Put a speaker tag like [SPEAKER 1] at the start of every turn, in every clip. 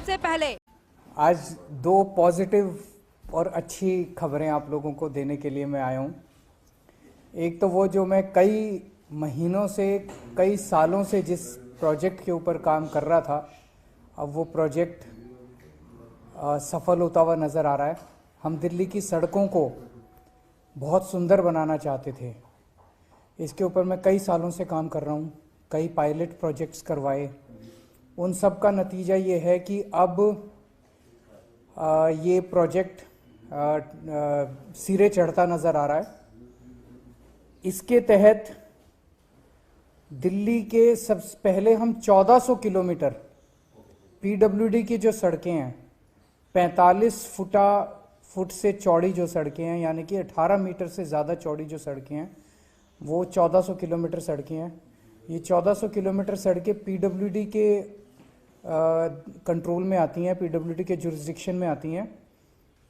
[SPEAKER 1] सबसे पहले
[SPEAKER 2] आज दो पॉजिटिव और अच्छी खबरें आप लोगों को देने के लिए मैं आया हूँ। एक तो वो जो मैं कई महीनों से, कई सालों से जिस प्रोजेक्ट के ऊपर काम कर रहा था, अब वो प्रोजेक्ट सफल होता हुआ नज़र आ रहा है। हम दिल्ली की सड़कों को बहुत सुंदर बनाना चाहते थे। इसके ऊपर मैं कई सालों से काम कर रहा हूँ, कई पायलट प्रोजेक्ट्स करवाए। उन सब का नतीजा ये है कि अब ये प्रोजेक्ट सिरे चढ़ता नज़र आ रहा है। इसके तहत दिल्ली के सबसे पहले हम 1400 किलोमीटर पीडब्ल्यूडी की जो सड़कें हैं, 45 फुट से चौड़ी जो सड़कें हैं, यानी कि 18 मीटर से ज़्यादा चौड़ी जो सड़कें हैं, वो 1400 किलोमीटर सड़कें हैं। ये 1400 किलोमीटर सड़कें पीडब्ल्यूडी के कंट्रोल में आती हैं, पीडब्ल्यूडी के जुरिस्डिक्शन में आती हैं।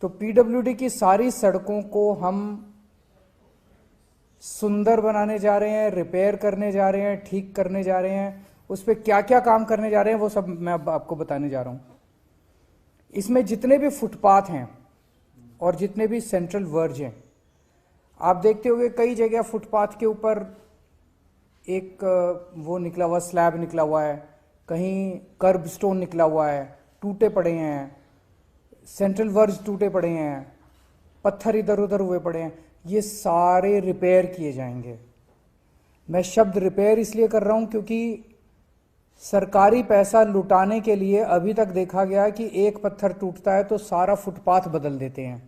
[SPEAKER 2] तो पीडब्ल्यूडी की सारी सड़कों को हम सुंदर बनाने जा रहे हैं, रिपेयर करने जा रहे हैं, ठीक करने जा रहे हैं। उस पर क्या क्या काम करने जा रहे हैं वो सब मैं अब आपको बताने जा रहा हूँ। इसमें जितने भी फुटपाथ हैं और जितने भी सेंट्रल वर्ज हैं, आप देखते होंगे कई जगह फुटपाथ के ऊपर एक वो निकला हुआ स्लैब निकला हुआ है, कहीं कर्ब स्टोन निकला हुआ है, टूटे पड़े हैं, सेंट्रल वर्ज टूटे पड़े हैं, पत्थर इधर उधर हुए पड़े हैं। ये सारे रिपेयर किए जाएंगे। मैं शब्द रिपेयर इसलिए कर रहा हूं क्योंकि सरकारी पैसा लुटाने के लिए अभी तक देखा गया कि एक पत्थर टूटता है तो सारा फुटपाथ बदल देते हैं।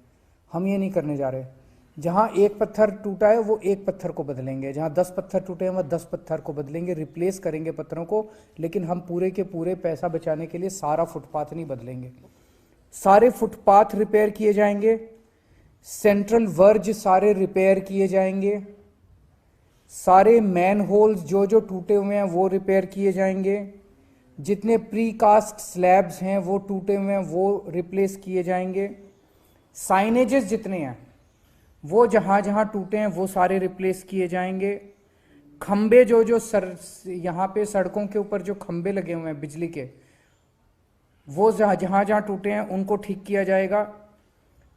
[SPEAKER 2] हम ये नहीं करने जा रहे। जहां एक पत्थर टूटा है वो एक पत्थर को बदलेंगे, जहां 10 पत्थर टूटे हैं वह 10 पत्थर को बदलेंगे, रिप्लेस करेंगे पत्थरों को। लेकिन हम पूरे के पूरे पैसा बचाने के लिए सारा फुटपाथ नहीं बदलेंगे। सारे फुटपाथ रिपेयर किए जाएंगे, सेंट्रल वर्ज सारे रिपेयर किए जाएंगे, सारे मैन होल्स जो जो टूटे हुए हैं वो रिपेयर किए जाएंगे, जितने प्रीकास्ट स्लैब्स हैं वो टूटे हुए हैं वो रिप्लेस किए जाएंगे, साइनेजेस जितने हैं वो जहां जहां टूटे हैं वो सारे रिप्लेस किए जाएंगे, खंबे जो जो यहाँ पे सड़कों के ऊपर जो खंबे लगे हुए हैं बिजली के, वो जहां जहां टूटे हैं उनको ठीक किया जाएगा।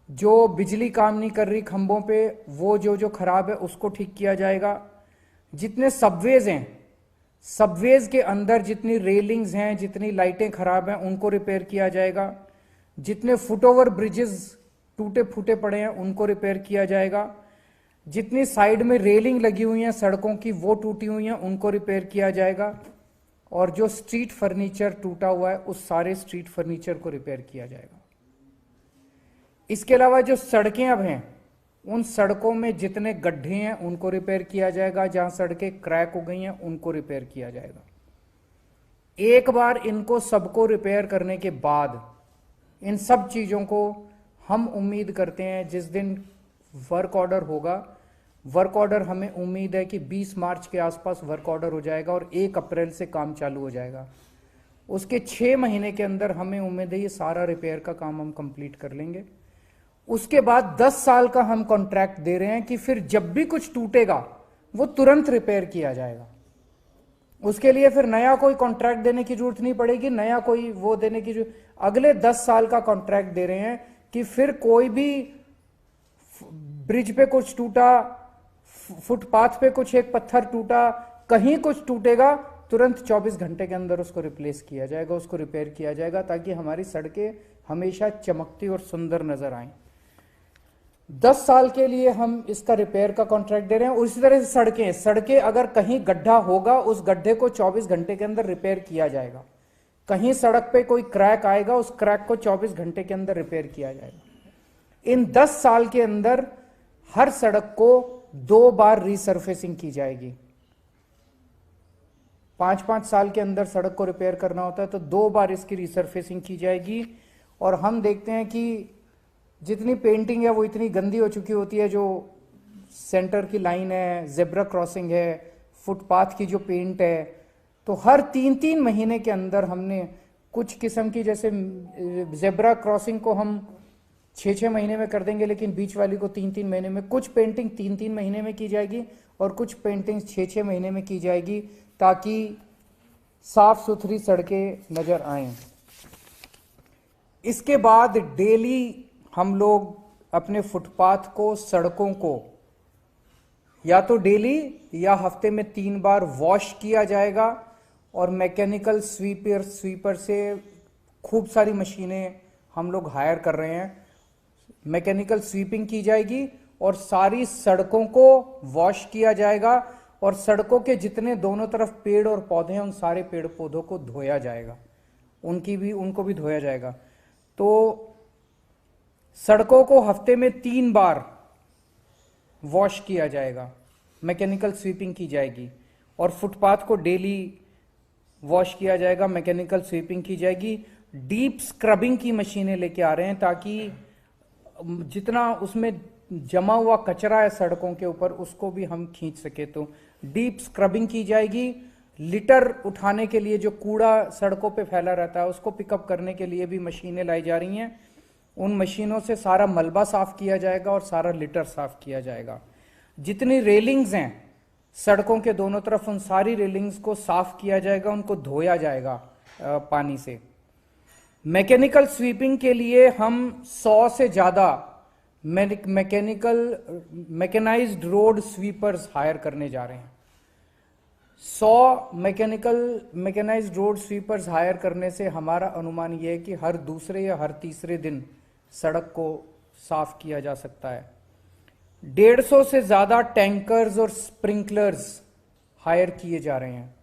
[SPEAKER 2] जो बिजली काम नहीं कर रही खंभों पे, वो जो जो खराब है उसको ठीक किया जाएगा। जितने सबवेज हैं, सबवेज के अंदर जितनी रेलिंग्स हैं, जितनी लाइटें खराब हैं उनको रिपेयर किया जाएगा। जितने फुटओवर ब्रिजेस टूटे फूटे पड़े हैं उनको रिपेयर किया जाएगा। जितनी साइड में रेलिंग लगी हुई हैं सड़कों की वो टूटी हुई हैं उनको रिपेयर किया जाएगा। और जो स्ट्रीट फर्नीचर टूटा हुआ है उस सारे स्ट्रीट फर्नीचर को रिपेयर किया जाएगा। इसके अलावा जो सड़कें अब हैं उन सड़कों में जितने गड्ढे हैं उनको रिपेयर किया जाएगा। जहां सड़कें क्रैक हो गई हैं उनको रिपेयर किया जाएगा। एक बार इनको सबको रिपेयर करने के बाद इन सब चीजों को हम उम्मीद करते हैं जिस दिन वर्क ऑर्डर होगा, वर्क ऑर्डर हमें उम्मीद है कि 20 मार्च के आसपास वर्क ऑर्डर हो जाएगा और 1 अप्रैल से काम चालू हो जाएगा। उसके 6 महीने के अंदर हमें उम्मीद है ये सारा रिपेयर का काम हम कंप्लीट कर लेंगे। उसके बाद 10 साल का हम कॉन्ट्रैक्ट दे रहे हैं कि फिर जब भी कुछ टूटेगा वो तुरंत रिपेयर किया जाएगा। उसके लिए फिर नया कोई कॉन्ट्रैक्ट देने की जरूरत नहीं पड़ेगी, नया कोई वो देने की जरूरत। अगले 10 साल का कॉन्ट्रैक्ट दे रहे हैं कि फिर कोई भी ब्रिज पे कुछ टूटा, फुटपाथ पे कुछ एक पत्थर टूटा, कहीं कुछ टूटेगा, तुरंत 24 घंटे के अंदर उसको रिप्लेस किया जाएगा, उसको रिपेयर किया जाएगा, ताकि हमारी सड़कें हमेशा चमकती और सुंदर नजर आएं। 10 साल के लिए हम इसका रिपेयर का कॉन्ट्रैक्ट दे रहे हैं। उसी तरह से सड़कें अगर कहीं गड्ढा होगा उस गड्ढे को 24 घंटे के अंदर रिपेयर किया जाएगा। कहीं सड़क पे कोई क्रैक आएगा उस क्रैक को 24 घंटे के अंदर रिपेयर किया जाएगा। इन 10 साल के अंदर हर सड़क को 2 बार रीसर्फेसिंग की जाएगी। 5-5 साल के अंदर सड़क को रिपेयर करना होता है तो 2 बार इसकी रीसर्फेसिंग की जाएगी। और हम देखते हैं कि जितनी पेंटिंग है वो इतनी गंदी हो चुकी होती है, जो सेंटर की लाइन है, जेब्रा क्रॉसिंग है, फुटपाथ की जो पेंट है, तो हर 3-3 महीने के अंदर हमने कुछ किस्म की, जैसे जेब्रा क्रॉसिंग को हम 6-6 महीने में कर देंगे, लेकिन बीच वाली को 3-3 महीने में, कुछ पेंटिंग 3-3 महीने में की जाएगी और कुछ पेंटिंग 6-6 महीने में की जाएगी, ताकि साफ सुथरी सड़कें नजर आएं। इसके बाद डेली हम लोग अपने फुटपाथ को, सड़कों को या तो डेली या हफ्ते में 3 बार वॉश किया जाएगा। और मैकेनिकल स्वीपर से खूब सारी मशीनें हम लोग हायर कर रहे हैं, मैकेनिकल स्वीपिंग की जाएगी और सारी सड़कों को वॉश किया जाएगा। और सड़कों के जितने दोनों तरफ पेड़ और पौधे हैं, उन सारे पेड़ पौधों को धोया जाएगा, उनको भी धोया जाएगा। तो सड़कों को हफ्ते में 3 बार वॉश किया जाएगा, मैकेनिकल स्वीपिंग की जाएगी। और फुटपाथ को डेली वॉश किया जाएगा, मैकेनिकल स्वीपिंग की जाएगी। डीप स्क्रबिंग की मशीनें लेके आ रहे हैं ताकि जितना उसमें जमा हुआ कचरा है सड़कों के ऊपर, उसको भी हम खींच सके। तो डीप स्क्रबिंग की जाएगी। लिटर उठाने के लिए, जो कूड़ा सड़कों पे फैला रहता है, उसको पिकअप करने के लिए भी मशीनें लाई जा रही हैं। उन मशीनों से सारा मलबा साफ किया जाएगा और सारा लिटर साफ किया जाएगा। जितनी रेलिंग्स हैं सड़कों के दोनों तरफ, उन सारी रेलिंग्स को साफ किया जाएगा, उनको धोया जाएगा पानी से। मैकेनिकल स्वीपिंग के लिए हम 100 से ज्यादा मैकेनाइज्ड रोड स्वीपर्स हायर करने जा रहे हैं। 100 मैकेनाइज्ड रोड स्वीपर्स हायर करने से हमारा अनुमान यह है कि हर दूसरे या हर तीसरे दिन सड़क को साफ किया जा सकता है। 150 से ज्यादा टैंकर्स और स्प्रिंकलर्स हायर किए जा रहे हैं।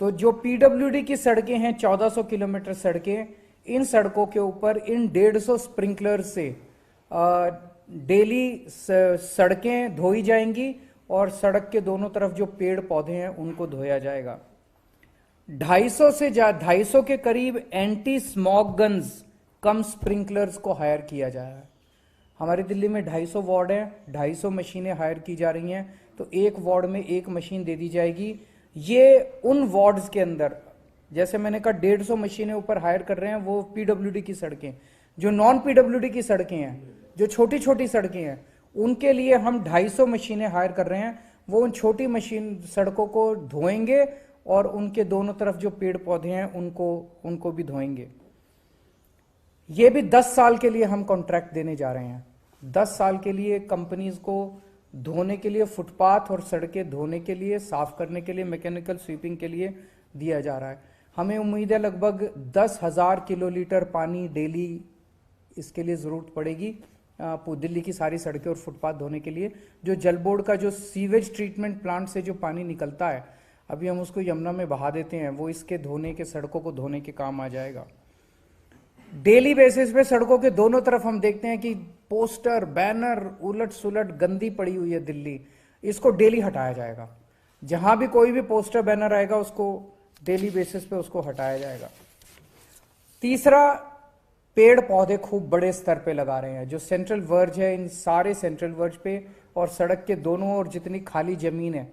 [SPEAKER 2] तो जो पीडब्ल्यूडी की सड़कें हैं, 1400 किलोमीटर सड़कें, इन सड़कों के ऊपर इन 150 स्प्रिंकलर से डेली सड़कें धोई जाएंगी और सड़क के दोनों तरफ जो पेड़ पौधे हैं उनको धोया जाएगा। 250 के करीब एंटी स्मॉग गन्स कम स्प्रिंकलर्स को हायर किया जा रहा है। हमारी दिल्ली में 250 वार्ड है, 250 मशीनें हायर की जा रही हैं। तो एक वार्ड में एक मशीन दे दी जाएगी। ये उन वार्ड्स के अंदर, जैसे मैंने कहा 150 मशीनें ऊपर हायर कर रहे हैं, वो पीडब्ल्यूडी की सड़कें। जो नॉन पीडब्ल्यूडी की सड़कें हैं, जो छोटी छोटी सड़कें हैं, उनके लिए हम 250 मशीनें हायर कर रहे हैं। वो उन छोटी सड़कों को धोएंगे और उनके दोनों तरफ जो पेड़ पौधे हैं उनको भी धोएंगे। ये भी 10 साल के लिए हम कॉन्ट्रैक्ट देने जा रहे हैं। 10 साल के लिए कंपनीज को धोने के लिए, फुटपाथ और सड़कें धोने के लिए, साफ करने के लिए, मैकेनिकल स्वीपिंग के लिए दिया जा रहा है। हमें उम्मीद है लगभग 10,000 किलोलीटर पानी डेली इसके लिए जरूरत पड़ेगी, दिल्ली की सारी सड़कें और फुटपाथ धोने के लिए। जो जल बोर्ड का जो सीवेज ट्रीटमेंट प्लांट से जो पानी निकलता है, अभी हम उसको यमुना में बहा देते हैं, वो इसके धोने के, सड़कों को धोने के काम आ जाएगा। डेली बेसिस पे सड़कों के दोनों तरफ हम देखते हैं कि पोस्टर, बैनर उलट सुलट गंदी पड़ी हुई है दिल्ली, इसको डेली हटाया जाएगा। जहां भी कोई भी पोस्टर बैनर आएगा, उसको डेली बेसिस पे उसको हटाया जाएगा। तीसरा, पेड़ पौधे खूब बड़े स्तर पे लगा रहे हैं। जो सेंट्रल वर्ज है, इन सारे सेंट्रल वर्ज पे और सड़क के दोनों ओर जितनी खाली जमीन है,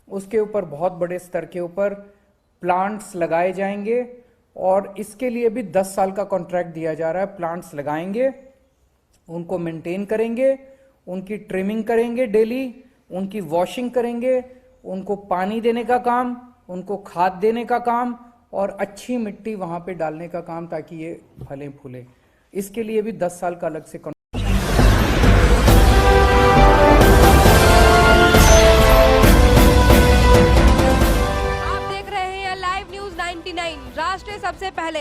[SPEAKER 2] उसके ऊपर बहुत बड़े स्तर के ऊपर प्लांट्स लगाए जाएंगे। और इसके लिए भी 10 साल का कॉन्ट्रैक्ट दिया जा रहा है। प्लांट्स लगाएंगे, उनको मेंटेन करेंगे, उनकी ट्रिमिंग करेंगे डेली, उनकी वॉशिंग करेंगे, उनको पानी देने का काम, उनको खाद देने का काम और अच्छी मिट्टी वहां पे डालने का काम, ताकि ये फले फूले। इसके लिए भी 10 साल का अलग से
[SPEAKER 1] आप देख रहे हैं लाइव न्यूज 99, राष्ट्र सबसे पहले।